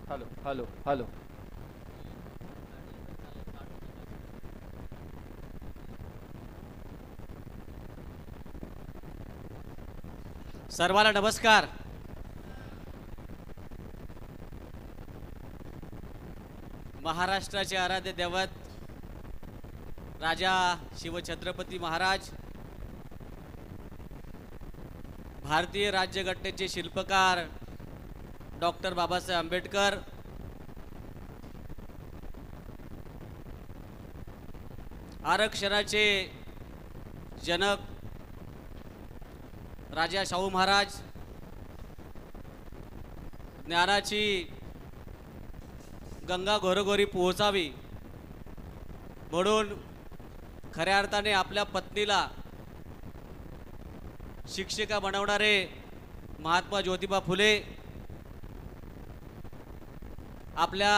Hello hello hello. सर्वांना नमस्कार. महाराष्ट्राचे आराध्य दैवत राजा शिवछत्रपती महाराज, भारतीय राज्यघटनेचे शिल्पकार डॉक्टर बाबासाहेब आंबेडकर, आरक्षणाचे जनक राजा शाहू महाराज, ज्ञानाची गंगा घरोघरी पोहोचावी म्हणून खऱ्या अर्थाने आपल्या पत्नीला शिक्षिका बनवणारे महात्मा ज्योतिबा फुले, आपल्या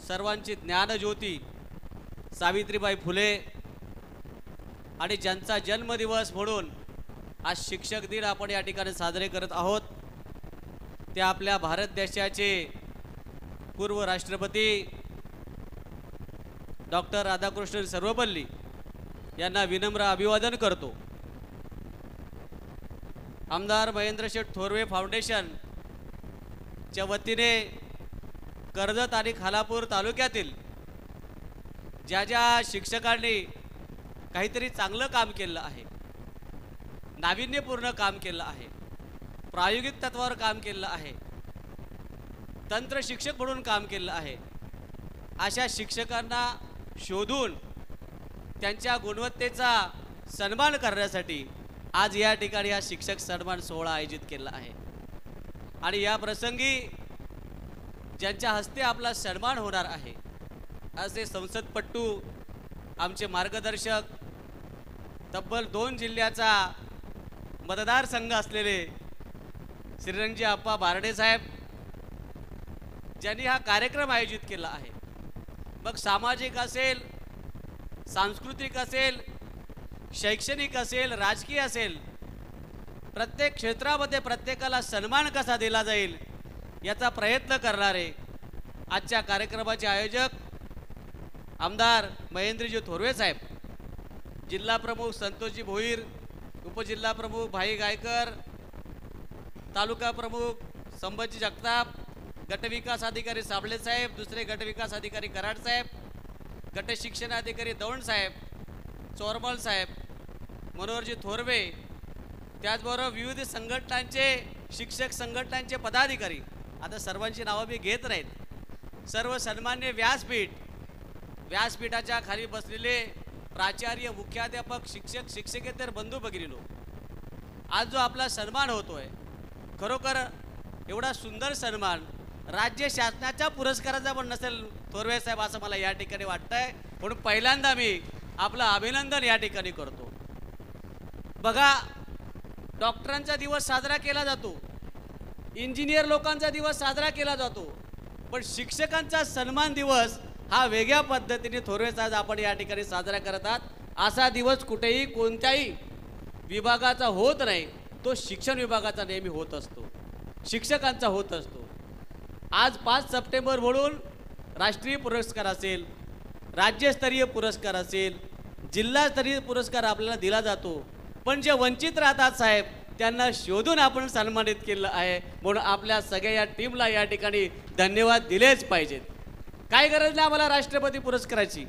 सर्वांची ज्ञानज्योती सावित्रीबाई फुले, आणि ज्यांचा जन्मदिवस म्हणून आज शिक्षक दिन आपण या ठिकाणी साजरे करत आहोत, ते आपल्या भारत देशाचे पूर्व राष्ट्रपती डॉक्टर राधाकृष्णन सर्वपल्ली यांना विनम्र अभिवादन करतो. आमदार महेंद्र शेठ थोरवे फाउंडेशन च्या वतीने कर्जत आणि खालापूर तालुक्यातील ज्या ज्या शिक्षकांनी काहीतरी चांगलं काम केलं आहे, नाविन्यपूर्ण काम केलं आहे, प्रायोगिक तत्वावर काम केलं आहे, तंत्र शिक्षक म्हणून काम केलं आहे, अशा शिक्षकांना शोधून त्यांच्या गुणवत्तेचा सन्मान करण्यासाठी आज या ठिकाणी हा शिक्षक सन्मान सोहळा आयोजित केला आहे. आणि या प्रसंगी ज्यांच्या हस्ते आपला सन्मान होणार आहे असे संसदपटू, आमचे मार्गदर्शक, तब्बल 2 जिल्ह्याचा मतदारसंघ असलेले श्रीरंगजी आप्पा बारडे साहेब, ज्यांनी हा कार्यक्रम आयोजित केला आहे. मग सामाजिक असेल, सांस्कृतिक असेल, शैक्षणिक असेल, राजकीय असेल, प्रत्येक क्षेत्रामध्ये प्रत्येकाला सन्मान कसा दिला जाईल याचा प्रयत्न करणारे आजच्या कार्यक्रमाचे आयोजक आमदार महेंद्रजी थोरवे साहेब, जिल्हा प्रमुख संतोषजी भोईर, उपजिल्हा प्रमुख भाई गायकर, तालुका प्रमुख संभाजी जगताप, गटविकास अधिकारी साबळे साहेब, दुसरे गटविकास अधिकारी कराड साहेब, गट शिक्षण अधिकारी दौंड साहेब, चोरमल साहेब, मनोहरजी थोरवे, त्याचबरोबर विविध संघटनांचे, शिक्षक संघटनांचे पदाधिकारी, आता सर्वांची नावं मी घेत नाहीत, सर्व सन्मान्य व्यासपीठाच्या खाली बसलेले प्राचार्य, मुख्याध्यापक, शिक्षक, शिक्षकेतर बंधू भगिनीनो, आज जो आपला सन्मान होतोय, खरोखर एवढा सुंदर सन्मान राज्य शासनाच्या पुरस्काराचा पण नसेल थोरवे साहेब, असं मला या ठिकाणी वाटतंय. म्हणून पहिल्यांदा मी आपलं अभिनंदन या ठिकाणी करतो. बघा, डॉक्टरांचा दिवस साजरा केला जातो, इंजिनियर लोकांचा दिवस साजरा केला जातो, पण शिक्षकांचा सन्मान दिवस हा वेगळ्या पद्धतीने थोरवे साहेब आपण या ठिकाणी साजरा करतात. असा दिवस कुठेही कोणत्याही विभागाचा होत नाही, तो शिक्षण विभागाचा नेहमी होत असतो, शिक्षकांचा होत असतो. आज 5 सप्टेंबर म्हणून राष्ट्रीय पुरस्कार असेल, राज्यस्तरीय पुरस्कार असेल, जिल्हास्तरीय पुरस्कार आपल्याला दिला जातो, पण जे वंचित राहतात साहेब त्यांना शोधून आपण सन्मानित केलं आहे. म्हणून आपल्या सगळ्या या टीमला या ठिकाणी धन्यवाद दिलेच पाहिजेत. काही गरज नाही आम्हाला राष्ट्रपती पुरस्काराची,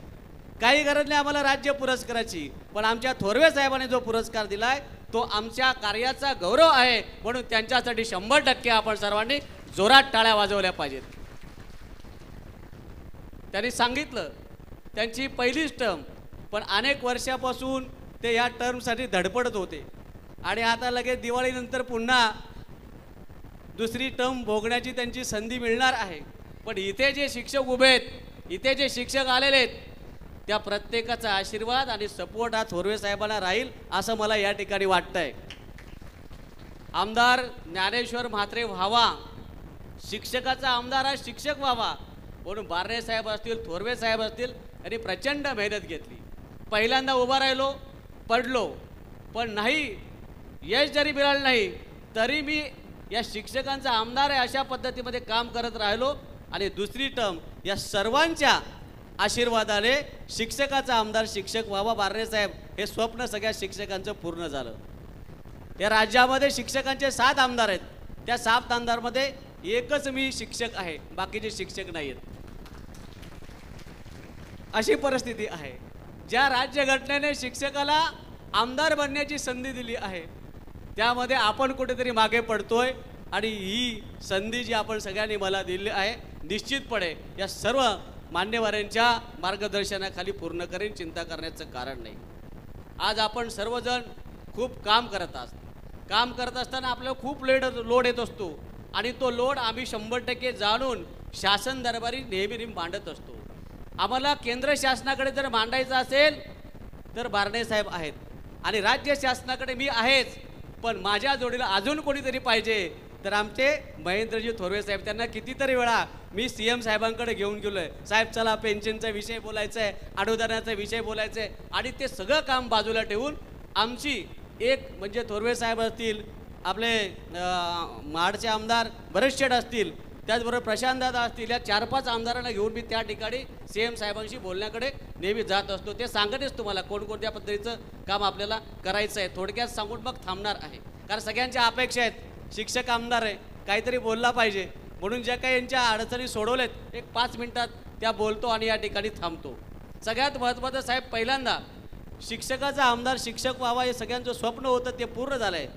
काही गरज नाही आम्हाला राज्य पुरस्काराची, पण आमच्या थोरवे साहेबांनी जो पुरस्कार दिलाय तो आमच्या कार्याचा गौरव आहे. म्हणून त्यांच्यासाठी 100% आपण सर्वांनी जोरात टाळ्या वाजवल्या पाहिजेत. त्यांनी सांगितलं त्यांची पहिलीच टर्म, पण अनेक वर्षापासून ते या टर्मसाठी धडपडत होते आणि आता लगेच दिवाळीनंतर पुन्हा दुसरी टर्म भोगण्याची त्यांची संधी मिळणार आहे. पण इथे जे शिक्षक उभे आहेत, इथे जे शिक्षक आलेले आहेत, त्या प्रत्येकाचा आशीर्वाद आणि सपोर्ट हा थोरवे साहेबांना राहील असं मला या ठिकाणी वाटतंय. आमदार ज्ञानेश्वर म्हात्रे व्हावा, शिक्षकाचा आमदार हा शिक्षक व्हावा म्हणून बारणे साहेब असतील, थोरवे साहेब असतील, यांनी प्रचंड मेहनत घेतली. पहिल्यांदा उभा राहिलो, पडलो, पण नाही, यश जरी मिळालं नाही तरी मी या शिक्षकांचा आमदार आहे अशा पद्धतीमध्ये काम करत राहिलो आणि दुसरी टर्म या सर्वांच्या आशीर्वादाने शिक्षकाचा आमदार शिक्षक व्हावा बारणे साहेब हे स्वप्न सगळ्या शिक्षकांचं पूर्ण झालं। या राज्यामध्ये शिक्षकांचे 7 आमदार आहेत, त्या 7 आमदारमध्ये एकच मी शिक्षक आहे, बाकीचे शिक्षक नाही आहेत। अशी परिस्थिती आहे। ज्या राज्यघटनेने शिक्षकाला आमदार बनण्याची संधी दिली आहे त्यामध्ये आपण कुठेतरी मागे पडतोय आणि ही संधी जी आपण सगळ्यांनी मला दिली आहे निश्चितपणे या सर्व मान्यवरांच्या मार्गदर्शनाखाली पूर्ण करेन, चिंता करण्याचं कारण नाही। आज आपण सर्वजण खूप काम करत असताना आपल्याला खूप लोड येत असतो आणि तो लोड आम्ही 100% जाणून शासन दरबारी नेहमी मांडत असतो। आम्हाला केंद्र शासनाकडे जर मांडायचं असेल तर बारणे साहेब आहेत आणि राज्य शासनाकडे मी आहेच, पण माझ्या जोडीला अजून कोणीतरी पाहिजे तर आमचे महेंद्रजी थोरवे साहेब। त्यांना कितीतरी वेळा मी सीएम साहेबांकडे घेऊन गेलोय, साहेब चला पेन्शनचा विषय बोलायचा आहे, अनुदानाचा विषय बोलायचा आहे, आणि ते सगळं काम बाजूला ठेवून आमची एक म्हणजे थोरवे साहेब असतील, आपले महाडचे आमदार बरेचशे असतील, त्याचबरोबर प्रशांत दादा असतील, या 4-5 आमदारांना घेऊन मी त्या ठिकाणी सीएम साहेबांशी बोलण्याकडे नेहमी जात असतो। ते सांगतेच तुम्हाला कोणकोणत्या पद्धतीचं काम आपल्याला करायचं आहे। थोडक्यात सांगून मग थांबणार आहे, कारण सगळ्यांच्या अपेक्षा आहेत, शिक्षक आमदार आहे काहीतरी बोलला पाहिजे, म्हणून ज्या काही यांच्या अडचणी सोडवल्यात एक 5 मिनिटात त्या बोलतो आणि या ठिकाणी थांबतो। सगळ्यात महत्त्वाचं साहेब, पहिल्यांदा शिक्षकाचा आमदार शिक्षक व्हावा हे सगळ्यांचं स्वप्न होतं, ते पूर्ण झालं आहे।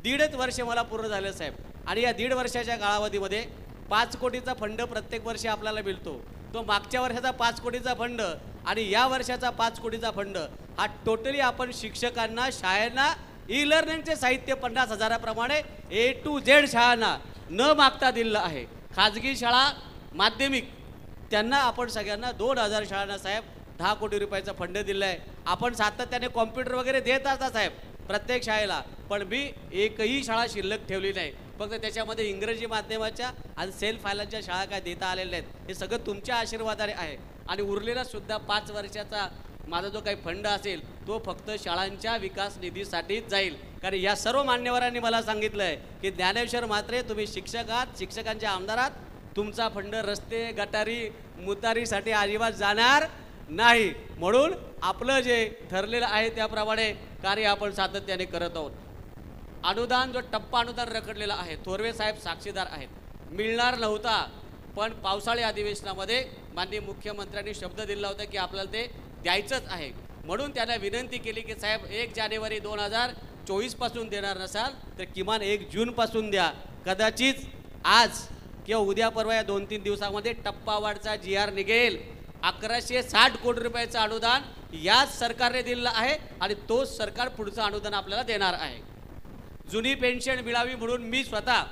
1.5 वर्ष मला पूर्ण झालं साहेब, आणि या 1.5 वर्षाच्या कालावधीमध्ये 5 कोटीचा फंड प्रत्येक वर्षी आपल्याला मिळतो। तो मागच्या वर्षाचा 5 कोटीचा फंड आणि या वर्षाचा 5 कोटीचा फंड हा टोटली आपण शिक्षकांना, शाळांना ई लर्निंगचे साहित्य 50,000 प्रमाणे A to Z शाळांना न मागता दिलं आहे। खाजगी शाळा, माध्यमिक त्यांना आपण सगळ्यांना 2,000 शाळांना साहेब 10 कोटी रुपयाचा फंड दिला आहे। आपण सातत्याने कॉम्प्युटर वगैरे देत असता साहेब प्रत्येक शाळेला, पण मी एकही शाळा शिल्लक ठेवली नाही, फक्त त्याच्यामध्ये इंग्रजी माध्यमाच्या आणि सेल्फ फायलांच्या शाळा काय देता आलेल्या आहेत, हे सगळं तुमच्या आशीर्वादाने आहे। आणि उरलेला सुद्धा 5 वर्षाचा माझा जो काही फंड असेल तो फक्त शाळांच्या विकास निधीसाठीच जाईल, कारण या सर्व मान्यवरांनी मला सांगितलं आहे की ज्ञानेश्वर म्हात्रे तुम्ही शिक्षक आहात, शिक्षकांच्या आमदारात, तुमचा फंड रस्ते, गटारी, मुतारीसाठी अजिबात जाणार नाही, म्हणून आपलं जे ठरलेलं आहे त्याप्रमाणे कार्य आपण सातत्याने करत आहोत। अनुदान जो टप्पा अनुदान रखडलेला आहे, थोरवे साहेब साक्षीदार आहेत, मिळणार नव्हता, पण पावसाळी अधिवेशनामध्ये माननीय मुख्यमंत्र्यांनी शब्द दिला होता की आपल्याला ते द्यायचंच आहे, म्हणून त्यांना विनंती केली की साहेब 1 जानेवारी 2024 पासून देणार नसाल तर किमान 1 जून पासून द्या। कदाचित आज किंवा उद्या परवा या 2-3 दिवसामध्ये टप्पावाढचा GR निघेल। 1160 कोटी रुपयाचं अनुदान याच सरकारने दिलेलं आहे आणि तोच सरकार पुढचं अनुदान आपल्याला देणार आहे। जुनी पेन्शन मिळावी म्हणून मी स्वतः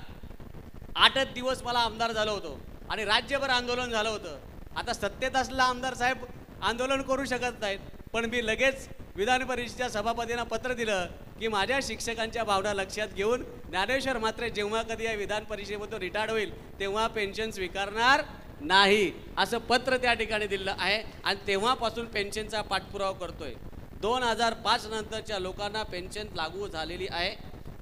8 दिवस मला आमदार झालो होतो आणि राज्यभर आंदोलन झालं होतं। आता सत्तेत असलेला आमदार साहेब आंदोलन करू शकत नाहीत, पण मी लगेच विधान परिषदेच्या सभापतींना पत्र दिलं की माझ्या शिक्षकांच्या भावना लक्षात घेऊन ज्ञानेश्वर म्हात्रे जेव्हा कधी या विधान परिषदेमधून रिटायर्ड होईल तेव्हा पेन्शन स्वीकारणार नाही, असं पत्र त्या ठिकाणी दिलं आहे आणि तेव्हापासून पेन्शनचा पाठपुरावा करतोय। 2005 नंतरच्या लोकांना पेन्शन लागू झालेली आहे।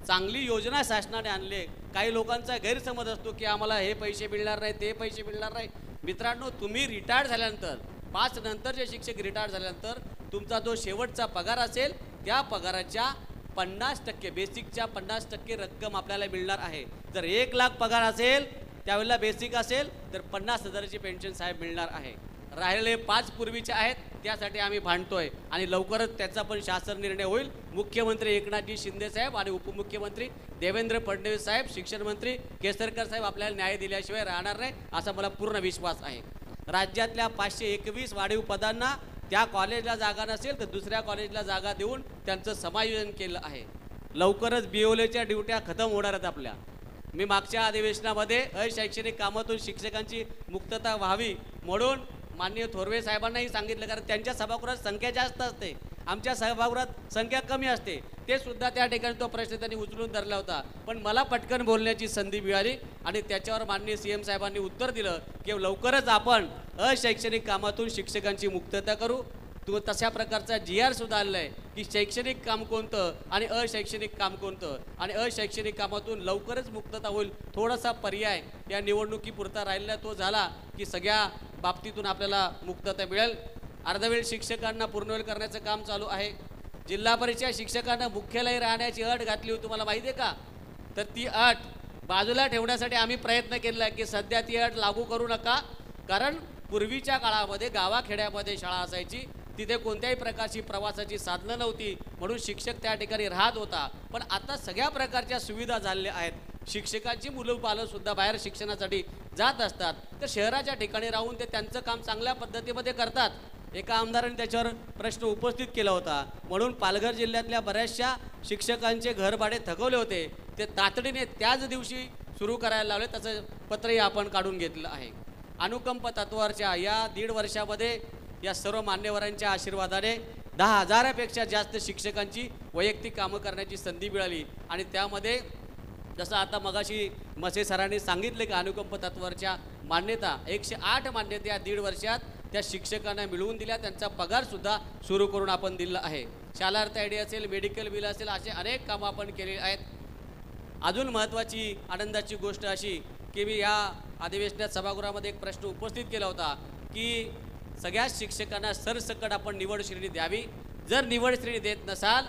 चांगली योजना शासनाने आणली। काही लोकांचा गैरसमज असतो की आम्हाला हे पैसे मिळणार नाही, ते पैसे मिळणार नाही। मित्रांनो, तुम्ही रिटायर्ड झाल्यानंतर 5 नंतरचे शिक्षक रिटायर्ड झाल्यानंतर तुमचा जो शेवटचा पगार असेल त्या पगाराच्या 50% बेसिकच्या 50% रक्कम आपल्याला मिळणार आहे। जर 1 लाख पगार असेल त्यावेळेला बेसिक असेल तर 50,000ची पेन्शन साहेब मिळणार आहे। राहिलेले 5 पूर्वीचे आहेत त्यासाठी आम्ही भांडतोय आणि लवकरच त्याचा पण शासन निर्णय होईल। मुख्यमंत्री एकनाथजी शिंदे साहेब आणि उपमुख्यमंत्री देवेंद्र फडणवीस साहेब, शिक्षण मंत्री केसरकर साहेब आपल्याला न्याय दिल्याशिवाय राहणार नाही असा मला पूर्ण विश्वास आहे। राज्यातल्या 521 वाढीव पदांना त्या कॉलेजला जागा नसेल तर दुसऱ्या कॉलेजला जागा देऊन त्यांचं समायोजन केलं आहे। लवकरच BOLच्या ड्युट्या खतम होणार आहेत आपल्या। मी मागच्या अधिवेशनामध्ये अशैक्षणिक कामातून शिक्षकांची मुक्तता व्हावी म्हणून माननीय थोरवे साहेबांनाही सांगितलं, कारण त्यांच्या सभागृहात संख्या जास्त असते, आमच्या सभागृहात संख्या कमी असते। ते सुद्धा त्या ठिकाणी तो प्रश्न त्यांनी उचलून धरला होता, पण मला पटकन बोलण्याची संधी मिळाली आणि त्याच्यावर माननीय CM साहेबांनी उत्तर दिलं की लवकरच आपण अशैक्षणिक कामातून शिक्षकांची मुक्तता करू। तशा प्रकारचा GR सुद्धा आलेला आहे की शैक्षणिक काम कोणतं आणि अशैक्षणिक काम कोणतं, आणि अशैक्षणिक कामातून लवकरच मुक्तता होईल. थोडासा पर्याय या निवडणुकीपुरता राहिलेला तो झाला की सगळ्या बाबतीतून आपल्याला मुक्तता मिळेल. अर्धवेळ शिक्षकांना पूर्णवेळ करण्याचं काम चालू आहे. जिल्हा परिषद शिक्षकांना मुख्यालय राहण्याची अट घातली होती, तुम्हाला माहिती आहे का? तर ती अट बाजूला ठेवण्यासाठी आम्ही प्रयत्न केलेला आहे की सध्या ती अट लागू करू नका, कारण पूर्वीच्या काळामध्ये गावाखेड्यामध्ये शाळा असायची, तिथे कोणत्याही प्रकारची प्रवासाची साधनं नव्हती, म्हणून शिक्षक त्या ठिकाणी राहत होता. पण आता सगळ्या प्रकारच्या सुविधा झालेल्या आहेत. शिक्षकांची मुलं पालकसुद्धा बाहेर शिक्षणासाठी जात असतात, तर शहराच्या ठिकाणी राहून ते त्यांचं काम चांगल्या पद्धतीमध्ये करतात. एका आमदारांनी त्याच्यावर प्रश्न उपस्थित केला होता, म्हणून पालघर जिल्ह्यातल्या बऱ्याचशा शिक्षकांचे घरभाडे थकवले होते, ते तातडीने त्याच दिवशी सुरू करायला लावले. त्याचं पत्रही आपण काढून घेतलं आहे. अनुकंप तत्वावरच्या या 1.5 वर्षामध्ये या सर्व मान्यवरांच्या आशीर्वादाने 10,000पेक्षा जास्त शिक्षकांची वैयक्तिक कामं करण्याची संधी मिळाली. आणि त्यामध्ये जसं आता मगाशी मसे सरांनी सांगितले की अनुकंप तत्वावरच्या मान्यता 108 मान्यता या 1.5 वर्षात त्या शिक्षकांना मिळवून दिल्या. त्यांचा पगारसुद्धा सुरू करून आपण दिला आहे. शालार्थ आयडी असेल, मेडिकल बिल असेल, असे अनेक कामं आपण केलेली आहेत. अजून महत्त्वाची आनंदाची गोष्ट अशी की मी या अधिवेशनात सभागृहामध्ये एक प्रश्न उपस्थित केला होता की सगळ्या शिक्षकांना सरसकट आपण निवड श्रेणी द्यावी. जर निवड श्रेणी देत नसाल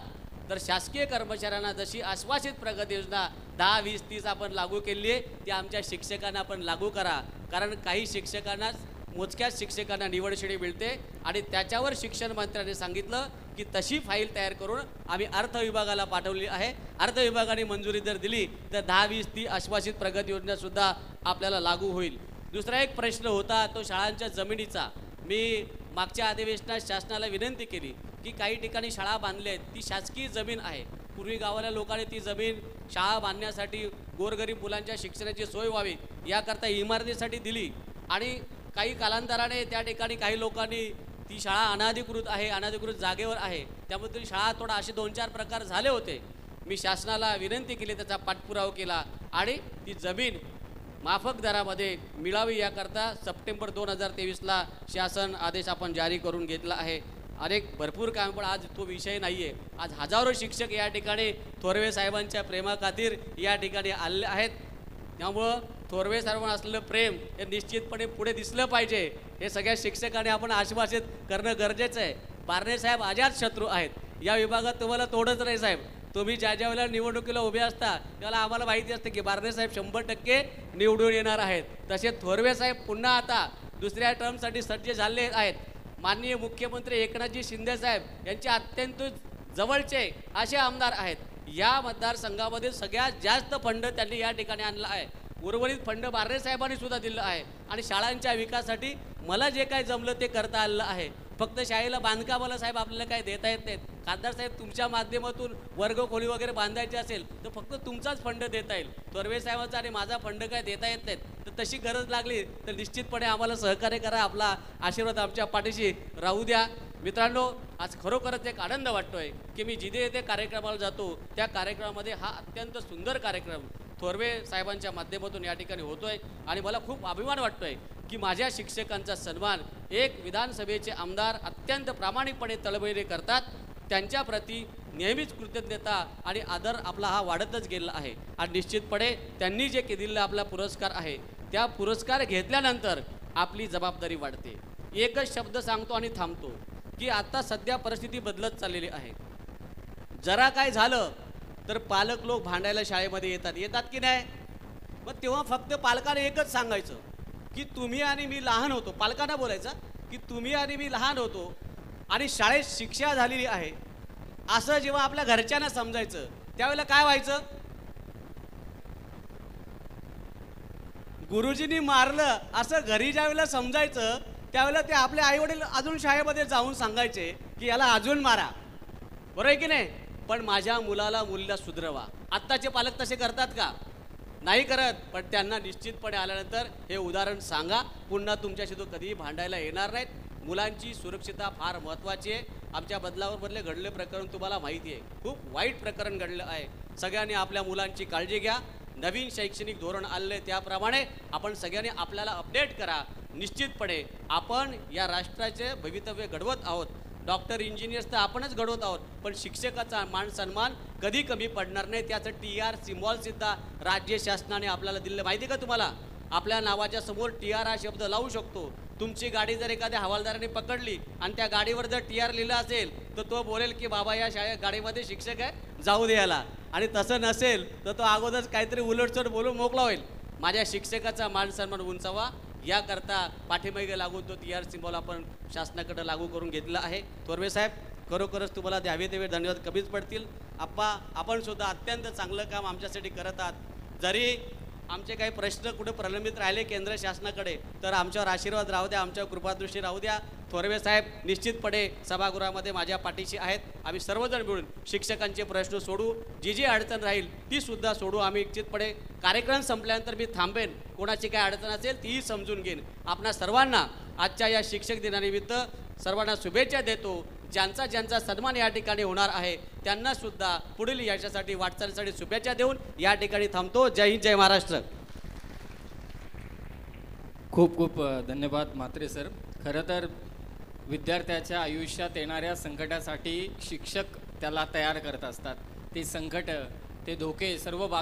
तर शासकीय कर्मचाऱ्यांना जशी आश्वासित प्रगती योजना 10, 20, 30 आपण लागू केली आहे, ती आमच्या शिक्षकांना आपण लागू करा. कारण काही शिक्षकांना, मोजक्याच शिक्षकांना निवड श्रेणी मिळते आणि त्याच्यावर शिक्षण मंत्र्यांनी सांगितलं की तशी फाईल तयार करून आम्ही अर्थ विभागाला पाठवली आहे. अर्थ विभागाने मंजुरी जर दिली तर 10, 20, 30 आश्वासित प्रगती योजनासुद्धा आपल्याला लागू होईल. दुसरा एक प्रश्न होता तो शाळांच्या जमिनीचा. मी मागच्या अधिवेशनात शासनाला विनंती केली की काही ठिकाणी शाळा बांधल्या आहेत, ती शासकीय जमीन आहे. पूर्वी गावाला लोकांनी ती जमीन शाळा बांधण्यासाठी, गोरगरीब मुलांच्या शिक्षणाची सोय व्हावी याकरता इमारतीसाठी दिली, आणि काही कालांतराने त्या ठिकाणी काही लोकांनी ती शाळा अनाधिकृत आहे, अनाधिकृत जागेवर आहे, त्यामुळे ती शाळा थोडा असे 2-4 प्रकार झाले होते. मी शासनाला विनंती केली, त्याचा पाठपुरावा केला आणि ती जमीन माफक दरामध्ये मिळावी याकरता सप्टेंबर 2023ला शासन आदेश आपण जारी करून घेतला आहे. अनेक भरपूर काम, पण आज तो विषय नाही आहे. आज हजारो शिक्षक या ठिकाणी थोरवे साहेबांच्या प्रेमाखातीर या ठिकाणी आले आहेत. त्यामुळं थोरवे साहेबांना असलेलं प्रेम हे निश्चितपणे पुढे दिसलं पाहिजे. हे सगळ्या शिक्षकांनी आपण आश्वासित करणं गरजेचं आहे. बारणे साहेब अजात शत्रू आहेत या विभागात, तुम्हाला तोडच नाही साहेब. तुम्ही ज्या ज्या वेळेला निवडणुकीला उभे असता त्याला आम्हाला माहिती असते की बारणे साहेब 100% निवडून येणार आहेत. तसे थोरवे साहेब पुन्हा आता दुसऱ्या टर्मसाठी सज्ज झाले आहेत. माननीय मुख्यमंत्री एकनाथजी शिंदे साहेब यांचे अत्यंत जवळचे असे आमदार आहेत. या मतदारसंघामध्ये सगळ्यात जास्त फंड त्यांनी या ठिकाणी आणला आहे. उर्वरित फंड बारणे साहेबांनी सुद्धा दिलं आहे. आणि शाळांच्या विकासासाठी मला जे काय जमलं ते करता आलं आहे. फक्त शाळेला बांधकामाला साहेब आपल्याला काय देता येत नाहीत. खासदार साहेब तुमच्या माध्यमातून वर्ग खोली वगैरे बांधायची असेल तर फक्त तुमचाच फंड देता येईल. थोरवे साहेबांचा आणि माझा फंड काय देता येत नाहीत. तर तशी गरज लागली तर निश्चितपणे आम्हाला सहकार्य करा. आपला आशीर्वाद आमच्या पाठीशी राहू द्या. मित्रांनो, आज खरोखरच एक आनंद वाटतोय की मी जिथे येथे कार्यक्रमाला जातो त्या कार्यक्रमामध्ये हा अत्यंत सुंदर कार्यक्रम थोरवे साहेबांच्या माध्यमातून या ठिकाणी होतोय. आणि मला खूप अभिमान वाटतोय की माझ्या शिक्षकांचा सन्मान एक विधानसभेचे आमदार अत्यंत प्रामाणिकपणे तळमळीने करतात. त्यांच्याप्रती नेहमीच कृतज्ञता आणि आदर आपला हा वाढतच गेला आहे. आणि निश्चितपणे त्यांनी जे दिलेला आपला पुरस्कार आहे त्या पुरस्कार घेतल्यानंतर आपली जबाबदारी वाढते. एकच शब्द सांगतो आणि थांबतो की आता सध्या परिस्थिती बदलत चाललेली आहे. जरा काय झालं तर पालक लोक भांडायला शाळेमध्ये येतात की नाही. मग तेव्हा फक्त पालकाने एकच सांगायचं की तुम्ही आणि मी लहान होतो. पालकांना बोलायचं की तुम्ही आणि मी लहान होतो आणि शाळेत शिक्षा झालेली आहे असं जेव्हा आपल्या घरच्यांना समजायचं त्यावेळेला काय व्हायचं. गुरुजींनी मारलं असं घरी ज्या वेळेला समजायचं त्यावेळेला ते आपले आईवडील अजून शाळेमध्ये जाऊन सांगायचे की याला अजून मारा. बरोबर आहे की नाही. पण माझ्या मुलाला मुलीला सुधरवा. आत्ताचे पालक तसे करतात का? नाही करत. पण त्यांना निश्चितपणे आल्यानंतर हे उदाहरण सांगा. पुन्हा तुमच्याशी तो कधीही भांडायला येणार नाहीत. मुलांची सुरक्षितता फार महत्त्वाची आहे. आमच्या बदलापूरमधले घडले प्रकरण तुम्हाला माहिती आहे, खूप वाईट प्रकरण घडलं आहे. सगळ्यांनी आपल्या मुलांची काळजी घ्या. नवीन शैक्षणिक धोरण आले त्याप्रमाणे आपण सगळ्यांनी आपल्याला अपडेट करा. निश्चितपणे आपण या राष्ट्राचे भवितव्य घडवत आहोत. डॉक्टर इंजिनियर्स तर आपणच घडवत आहोत, पण शिक्षकाचा मान सन्मान कधी कमी पडणार नाही. त्याचं TR सिम्बॉल सुद्धा राज्य शासनाने आपल्याला दिलं. माहिती का तुम्हाला? आपल्या नावाच्या समोर TR हा शब्द लावू शकतो. तुमची गाडी जर एखाद्या हवालदाराने पकडली आणि त्या गाडीवर जर TR लिहिलं असेल तर तो बोलेल की बाबा या गाडीमध्ये शिक्षक आहे, जाऊ दे याला. आणि तसं नसेल तर तो अगोदरच काहीतरी उलटसुलट बोलून मोकळा होईल. माझ्या शिक्षकाचा मान सन्मान उंचावा याकरता पाठीमागे लागून तो TR सिम्बॉल आपण शासनाकडे लागू करून घेतला आहे. थोरवे साहेब, खरोखरच तुम्हाला द्यावे तेवे धन्यवाद कमीच पडतील. आप्पा, आपण सुद्धा अत्यंत चांगलं काम आमच्यासाठी करत आहात. जरी आमचे काही प्रश्न कुठे प्रलंबित राहिले केंद्र शासनाकडे तर आमच्यावर आशीर्वाद राहू द्या, आमच्यावर कृपादृष्टी राहू द्या. थोरवे साहेब निश्चितपणे सभागृहामध्ये माझ्या पाठीशी आहेत. आम्ही सर्वजण मिळून शिक्षकांचे प्रश्न सोडू, जी अडचण राहील ती सुद्धा सोडू. आम्ही निश्चितपणे कार्यक्रम संपल्यानंतर मी थांबेन, कोणाची काय अडचण असेल तीही समजून घेईन. आपणा सर्वांना आजच्या या शिक्षक दिनानिमित्त सर्वांना शुभेच्छा देतो. ज्यांचा ज्यांचा सन्मान या ठिकाणी होणार आहे त्यांना सुद्धा पुढील यशासाठी वाटचालीसाठी शुभेच्छा देऊन या ठिकाणी थांबतो. जय हिंद, जय महाराष्ट्र. खूप खूप धन्यवाद म्हात्रे सर. खरं तर विद्यार्थ्याच्या आयुष्यात येणाऱ्या संकटासाठी शिक्षक त्याला तयार करत असतात. ते संकट, ते धोके सर्व